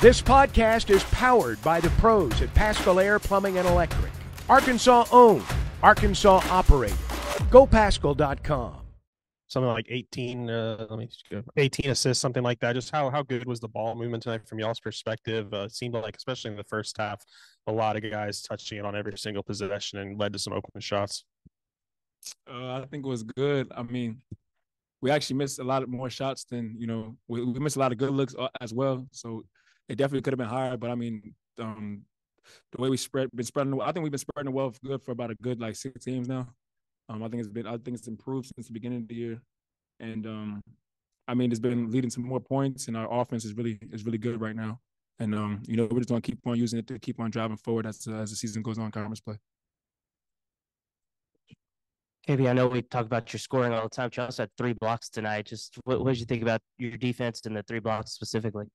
This podcast is powered by the pros at Paschal Air Plumbing and Electric. Arkansas owned, Arkansas operated. GoPaschal.com. Something like 18 assists, something like that. Just how good was the ball movement tonight from y'all's perspective? It seemed like, especially in the first half, a lot of guys touching it on every single possession and led to some open shots. I think it was good. I mean, we actually missed a lot of more shots than, we missed a lot of good looks as well. So it definitely could have been higher. But I mean, the way we been spreading, I think we've been spreading the wealth good for about a good 6 games now. I think it's improved since the beginning of the year, and I mean, it's been leading to more points, and our offense is really good right now. And we're just going to keep on using it to keep on driving forward as the season goes on, conference play. KB, I know we talk about your scoring all the time. You also had 3 blocks tonight. Just what did you think about your defense and the 3 blocks specifically?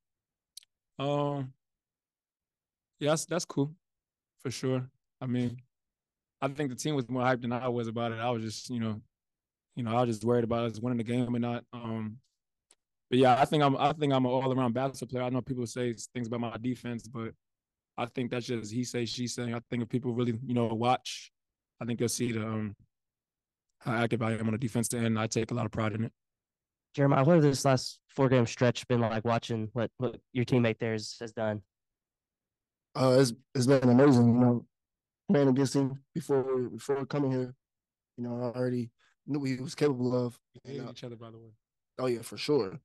Yeah, that's cool, for sure. I mean, I think the team was more hyped than I was about it. I was just, I was just worried about us winning the game or not. But yeah, I think I'm an all-around basketball player. I know people say things about my defense, but I think that's just he say, she say. I think if people really, watch, I think they'll see how active I am on the defensive end. I take a lot of pride in it. Jeremiah, what has this last 4-game stretch been like watching what your teammate there has done? It's been amazing, playing against him before coming here. I already knew what he was capable of. We hate each other, by the way. Oh yeah, for sure.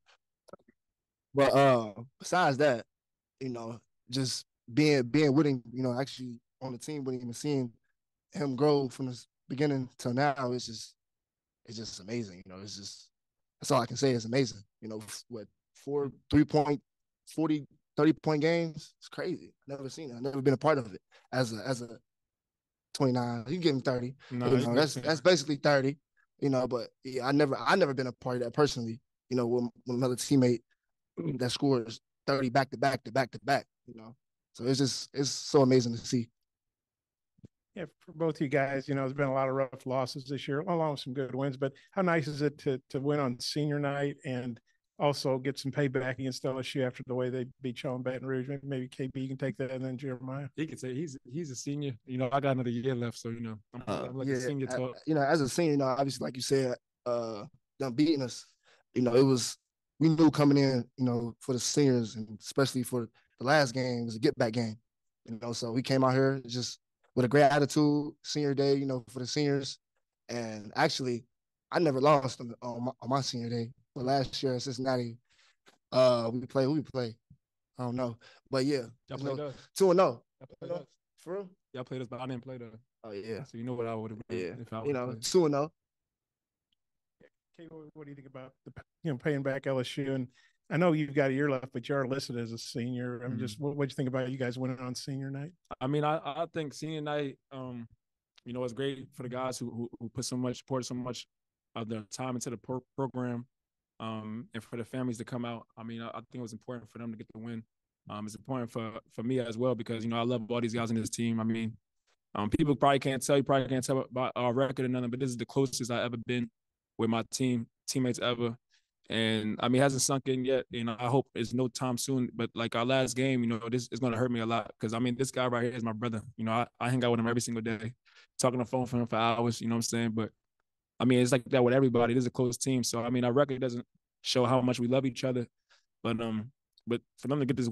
But besides that, just being with him, actually on the team with him and seeing him grow from the beginning till now, it's just amazing. That's all I can say. It's amazing. 4 3-point, 40, 30-point games. It's crazy. I've never seen it. I've never been a part of it as a 29. You can give him 30. No, that's basically 30. But yeah, I never been a part of that personally. With another teammate that scores 30 back to back. So it's so amazing to see. Yeah, for both you guys, there's been a lot of rough losses this year, along with some good wins. But how nice is it to win on senior night and also get some payback against LSU after the way they beat y'all in Baton Rouge? Maybe KB can take that, and then Jeremiah. He could say he's a senior. I got another year left, so I'm like a senior talk. As a senior, obviously, like you said, them beating us, we knew coming in, for the seniors and especially for the last game, it was a get back game. So we came out here just with a great attitude, senior day, for the seniors. And actually, I never lost on my senior day. But last year in Cincinnati, we played. I don't know. But yeah. Y'all played us. 2-0. For real? Y'all played us, but I didn't play them. Oh, yeah. So you know what I would have been if I would have played. 2-0. Okay, what do you think about paying back LSU? And I know you've got a year left, but you're listed as a senior. I mean, just what do you think about you guys winning on senior night? I mean, I think senior night, it's great for the guys who put so much of their time into the program, and for the families to come out. I mean, I think it was important for them to get the win. It's important for me as well because I love all these guys in this team. I mean, people probably can't tell about our record or nothing, but this is the closest I've ever been with my teammates ever. And I mean, it hasn't sunk in yet. I hope it's no time soon. But like our last game, this is going to hurt me a lot because I mean, this guy right here is my brother. I hang out with him every single day, talking on the phone for him for hours. You know what I'm saying? But I mean, it's like that with everybody. This is a close team. So I mean, our record doesn't show how much we love each other. But for them to get this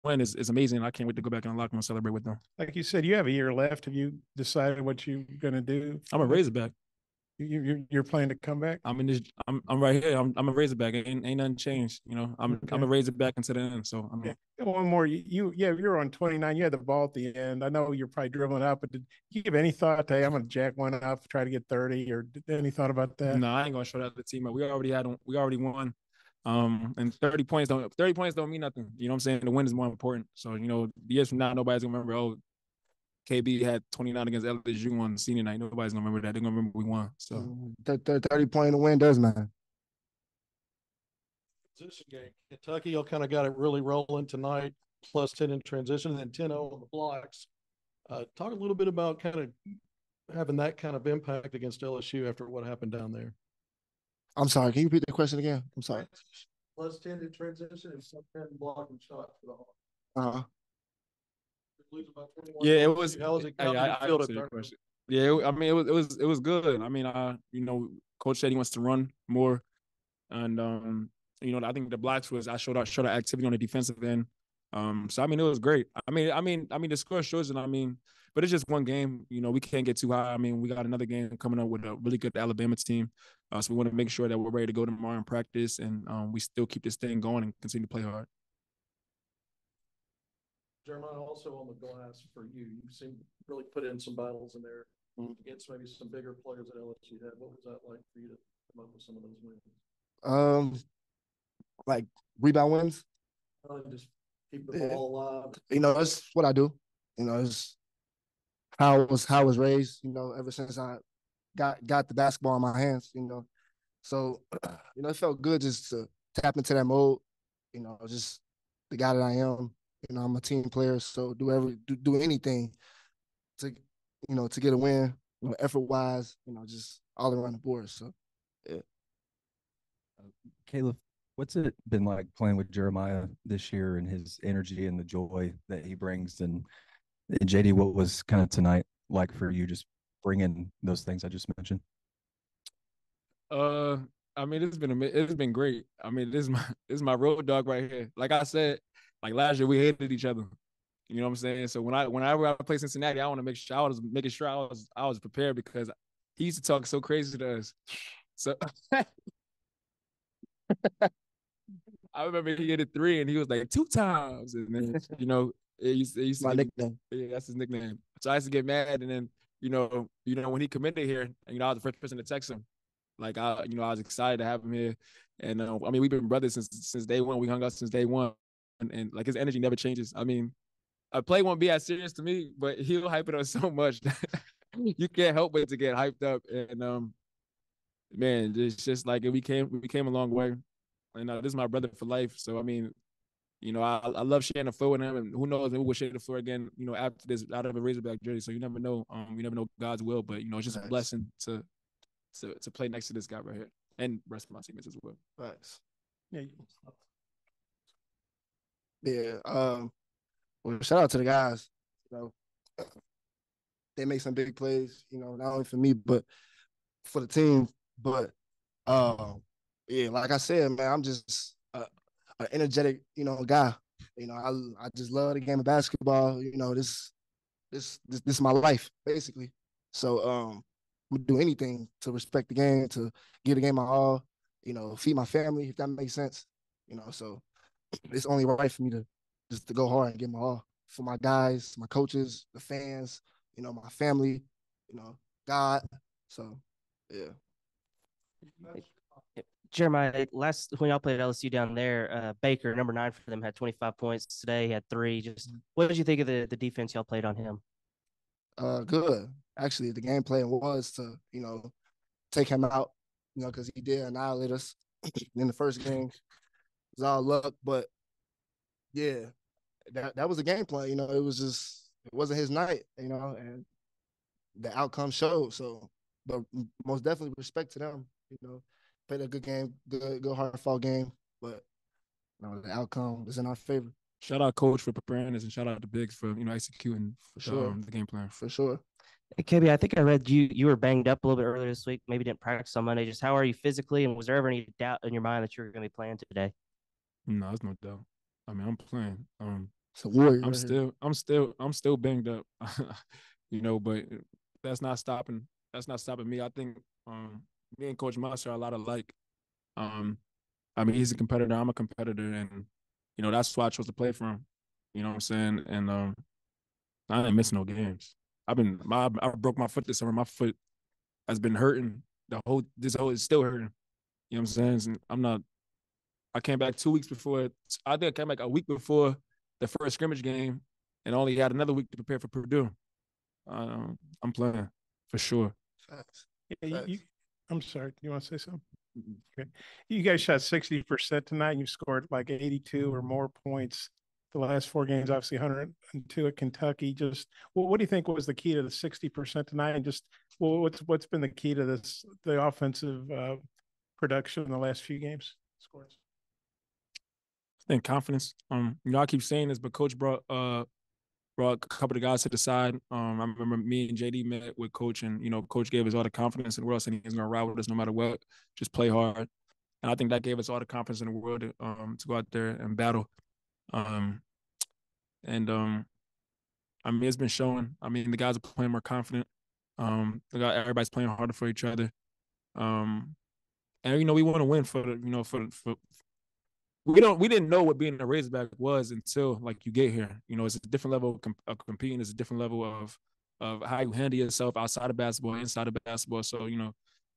win is amazing. I can't wait to go back in the locker room and celebrate with them. Like you said, you have a year left. Have you decided what you're going to do? I'm a Razorback. You're planning to come back? I'm right here. I'm a Razorback. Ain't nothing changed. I'm a Razorback into the end. So I'm one more. You're on 29. You had the ball at the end. I know you're probably dribbling out, but did you give any thought to, hey, I'm gonna jack one up, try to get 30, or any thought about that? No, I ain't gonna show that to the team. We already won. And 30 points don't mean nothing. You know what I'm saying? The win is more important. So, years from now, nobody's gonna remember, KB had 29 against LSU on senior night. Nobody's going to remember that. They're going to remember we won. So 30-point win does matter. Transition game. Kentucky, y'all kind of got it really rolling tonight, plus 10 in transition, and then 10-0 on the blocks. Talk a little bit about kind of having that kind of impact against LSU after what happened down there. I'm sorry. Can you repeat the question again? I'm sorry. Plus 10 in transition and some 10 blocking shots for the Hawks. Uh, Yeah, it was. How was it? Hey, How did it I feel to answered your turn? question. Yeah, I mean, it was good. I mean, coach said he wants to run more, and I think the blocks was I showed activity on the defensive end. So I mean, it was great. The score shows it. I mean, but it's just one game. We can't get too high. I mean, we got another game coming up with a really good Alabama team. So we want to make sure that we're ready to go tomorrow in practice, and we still keep this thing going and continue to play hard. Jeremiah, also on the glass for you, you seem to really put in some battles in there against maybe some bigger players that LSU had. What was that like for you to come up with some of those wins? Like rebound wins. Just keep the ball alive. That's what I do. It's how I was raised. Ever since I got the basketball in my hands. So it felt good just to tap into that mode. Just the guy that I am. I'm a team player, so do anything to to get a win. Effort wise, just all around the board. So yeah. Caleb, what's it been like playing with Jeremiah this year and his energy and the joy that he brings? And JD, what was kind of tonight like for you, just bringing those things I just mentioned? I mean, it's been great. I mean, this is my road dog right here. Like I said, like last year we hated each other. You know what I'm saying? So whenever I play Cincinnati, I want to make sure I was making sure I was prepared because he used to talk so crazy to us. So I remember he hit a 3 and he was like 2 times, and then it used to My nickname. Yeah, that's his nickname. So I used to get mad, and then when he committed here, and I was the first person to text him. Like I was excited to have him here, and I mean we've been brothers since day one. We hung out since day one, and like his energy never changes. I mean, a play won't be as serious to me, but he'll hype it up so much you can't help but to get hyped up. And man, it's just like we came a long way, and this is my brother for life. So I mean, I love sharing the floor with him, and who knows, maybe we'll share the floor again, after this out of a Razorback jersey. So you never know, you never know God's will, but it's just a blessing to play next to this guy right here and rest of my teammates as well. Thanks. Yeah. Yeah. Well, shout out to the guys. They make some big plays. Not only for me but for the team. But yeah, like I said, man, I'm just an energetic, guy. I just love the game of basketball. This is my life basically. So I'm gonna do anything to respect the game, to give the game my all. Feed my family if that makes sense. So it's only right for me to just to go hard and give my all for my guys, my coaches, the fans, my family, God. So yeah. Jeremiah, when y'all played LSU down there, Baker, number 9 for them, had 25 points today. He had 3. Just what did you think of the defense y'all played on him? Good. Actually, the game plan was to, take him out, because he did annihilate us in the first game. It was all luck, but yeah, that was the game plan. It wasn't his night, and the outcome showed. So, but most definitely respect to them. Played a good game, good hard fought game, but the outcome is in our favor. Shout out coach for preparing us, and shout out to Biggs for executing for sure the game plan for sure. Hey, KB, I think I read you were banged up a little bit earlier this week. Maybe didn't practice on Monday. Just how are you physically, and was there ever any doubt in your mind that you were going to be playing today? No, there's no doubt. I mean, I'm playing. It's a warrior. I'm still banged up. But that's not stopping me. I think me and Coach Moss are a lot alike. I mean, he's a competitor. I'm a competitor, and that's why I chose to play for him. You know what I'm saying? And I ain't missing no games. I broke my foot this summer. My foot has been hurting. It's still hurting. You know what I'm saying? And I came back 2 weeks before. I think I came back a week before the first scrimmage game, and only had another week to prepare for Purdue. I'm playing for sure. Facts. Yeah, I'm sorry. You want to say something? Okay. You guys shot 60% tonight. And you scored like 82 or more points the last 4 games. Obviously, 102 at Kentucky. Just what do you think was the key to the 60% tonight? And just what's been the key to the offensive production in the last few games? Scores. I think confidence. I keep saying this, but Coach brought a couple of guys to the side. I remember me and JD met with Coach, and Coach gave us all the confidence in the world, saying he's going to ride with us no matter what. Just play hard, and I think that gave us all the confidence in the world to go out there and battle. It's been showing. The guys are playing more confident. Everybody's playing harder for each other. And we want to win for we didn't know what being a Razorback was until you get here. It's a different level of competing. It's a different level of how you handle yourself outside of basketball, inside of basketball. So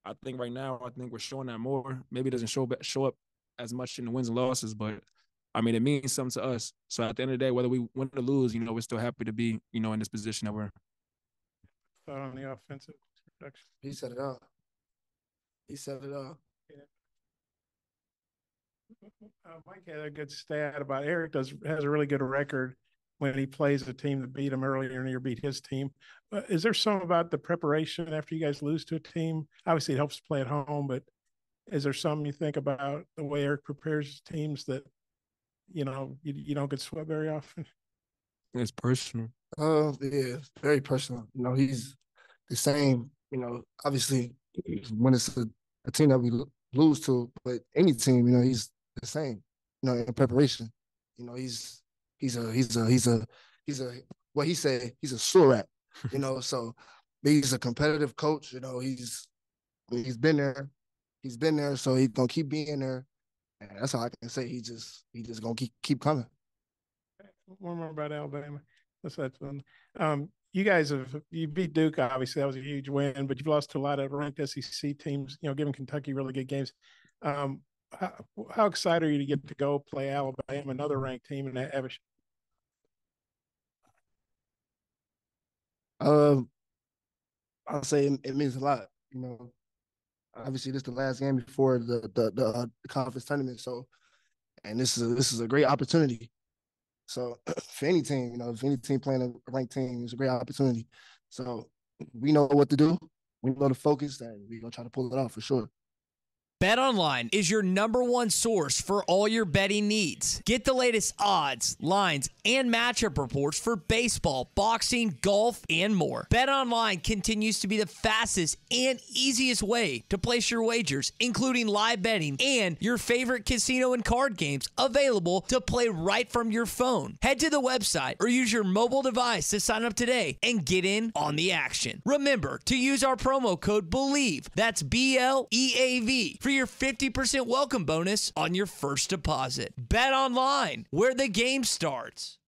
I think right now we're showing that more. Maybe it doesn't show up as much in the wins and losses, but it means something to us. So at the end of the day, whether we win or lose, we're still happy to be in this position that we're in. Thought on the offensive production. He said it all. Mike had a good stat about Eric has a really good record when he plays a team that beat him earlier in the year, beat his team. Is there something about the preparation after you guys lose to a team? Obviously, it helps to play at home, but is there something you think about the way Eric prepares teams that you don't get swept very often? It's personal. Yeah, very personal. He's the same. Obviously, when it's a team that we lose to, but any team, he's the same. In preparation, he's what he said. He's a sore rat. So he's a competitive coach. He's been there. So he's gonna keep being there. And that's all I can say. He just gonna keep coming. One more about Alabama. That's fun. You guys you beat Duke, obviously that was a huge win, but you've lost to a lot of ranked SEC teams, giving Kentucky really good games. How excited are you to get to go play Alabama, another ranked team in that ever? I'll say it means a lot. Obviously this is the last game before the conference tournament. So, and this is a great opportunity. So for any team, if any team playing a ranked team, it's a great opportunity. So we know what to do. We know the focus, and we're going to try to pull it off for sure. BetOnline is your #1 source for all your betting needs. Get the latest odds, lines, and matchup reports for baseball, boxing, golf, and more. BetOnline continues to be the fastest and easiest way to place your wagers, including live betting and your favorite casino and card games available to play right from your phone. Head to the website or use your mobile device to sign up today and get in on the action. Remember to use our promo code BELIEVE, that's BLEAV, for your 50% welcome bonus on your first deposit. Bet online, where the game starts.